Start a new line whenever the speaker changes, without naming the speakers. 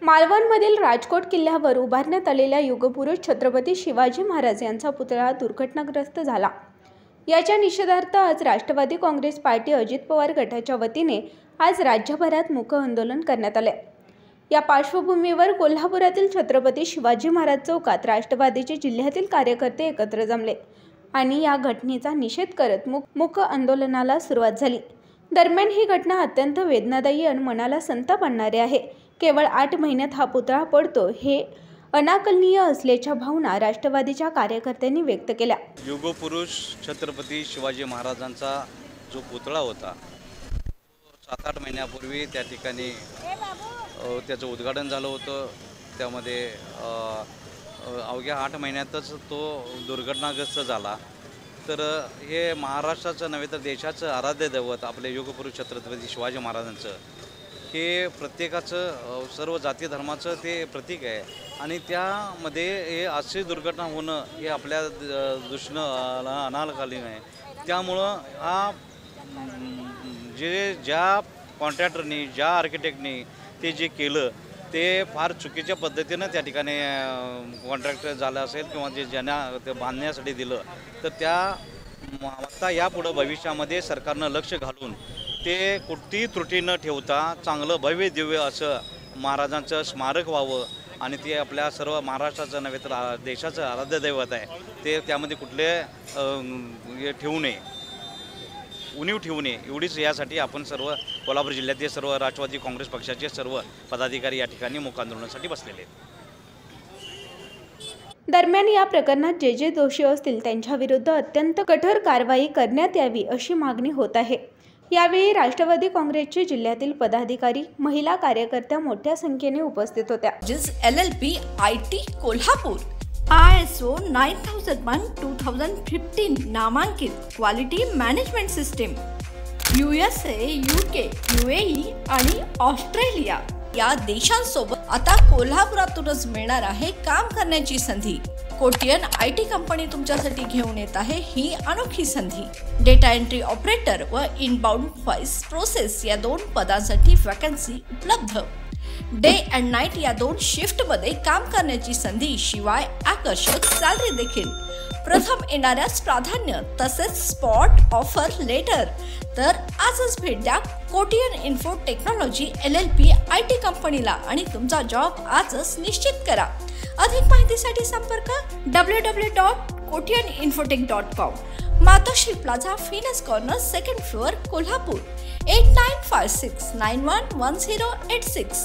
मालवणमधील राजकोट किल्ल्यावर उभारण्यात आलेल्या युगपुरुष छत्रपती शिवाजी महाराज यांचा पुतळा दुर्घटनाग्रस्त झाला। याच्या निषेधार्थ आज राष्ट्रवादी काँग्रेस पार्टी अजित पवार गटाच्या वतीने आज राज्यभरात मूक आंदोलन करण्यात आले। या पार्श्वभूमीवर कोल्हापुरातील छत्रपती शिवाजी महाराज चौकात राष्ट्रवादीचे जिल्ह्यातील कार्यकर्ते एकत्र जमले आणि या घटनेचा निषेध करत मूक आंदोलनाला सुरुवात झाली। दरम्यान ही घटना अत्यंत वेदनादायी आणि मनाला संताप आणणारी आहे। केवळ 8 महिन्यात हा पुतळा पडतो हे अनाकलनीय असल्याच्या भावना राष्ट्रवादीच्या कार्यकर्त्यांनी व्यक्त केल्या।
युगपुरुष छत्रपती शिवाजी महाराजांचा जो पुतळा होता 7-8 महिन्यापूर्वी त्या ठिकाणी त्याचं उद्घाटन झालं होतं। त्यामध्ये अवघ्या 8 महिन्यातच तो दुर्घटनाग्रस्त झाला। तर हे महाराष्ट्राचं नव्हे तर देशाचं आराध्य दैवत आपले युगपुरुष छत्रपती शिवाजी महाराजांचं हे प्रत्येकाचं सर्व जाती धर्माचं ते प्रतीक आहे आणि त्यामध्ये हे अशी दुर्घटना होणं हे आपल्या दृष्टीनं अनाकलनीय आहे। त्यामुळं हा ज्या कॉन्ट्रॅक्टरनी ज्या आर्किटेक्टनी ते जे केलं ते फार चुकीच्या पद्धतीनं त्या ठिकाणी कॉन्ट्रॅक्ट झालं असेल किंवा जे ज्यांना ते बांधण्यासाठी दिलं तर त्या आता यापुढं भविष्यामध्ये सरकारनं लक्ष घालून ते कुठलीही त्रुटी न ठेवता चांगलं भव्य दिव्य असं महाराजांचं स्मारक व्हावं आणि ते आपल्या सर्व महाराष्ट्राचं नव्हे तर देशाचं आराध्य दैवत आहे ते त्यामध्ये कुठले ठेवू नये उणीव ठेवू नये एवढीच यासाठी आपण सर्व कोल्हापूर जिल्ह्यातील सर्व राष्ट्रवादी काँग्रेस पक्षाचे सर्व पदाधिकारी या ठिकाणी मूक आंदोलनासाठी बसलेले आहेत।
दरम्यान या प्रकरणात जे दोषी असतील त्यांच्या विरुद्ध अत्यंत कठोर कारवाई करण्यात यावी अशी मागणी होत आहे। यावेळी राष्ट्रवादी काँग्रेसचे जिल्ह्यातील पदाधिकारी महिला कार्यकर्त्या मोठ्या संख्येने उपस्थित होत्या।
LLP IT कोल्हापूर ISO 9001:2015 नामांकित quality management system USA, UK, UAE आणि ऑस्ट्रेलिया या देशांसोबत आता कोल्हापुरातूनच मिळणार आहे काम करण्याची संधी। कोटियन IT कंपनी तुमच्यासाठी घेऊन येत आहे ही अनोखी संधी। डेटा एंट्री ऑपरेटर व इनबाउंड व्हॉइस प्रोसेस या 2 पदांसाठी वॅकन्सी उपलब्ध। डे अँड नाईट या 2 शिफ्टमध्ये काम करण्याची संधी शिवाय आकर्षक सॅलरी देखील। प्रथम येणाऱ्यास प्राधान्य तसेच स्पॉट ऑफर लेटर। तर आजच भेट द्या Kotian info technology LLP IT कंपनीला आणि तुमचा जॉब आजच निश्चित करा। अधिक माहितीसाठी संपर्क www.kotiyaninfotech.com मातोश्री प्लाझा फिनस कॉर्नर 2nd फ्लोअर कोल्हापूर 8956911086।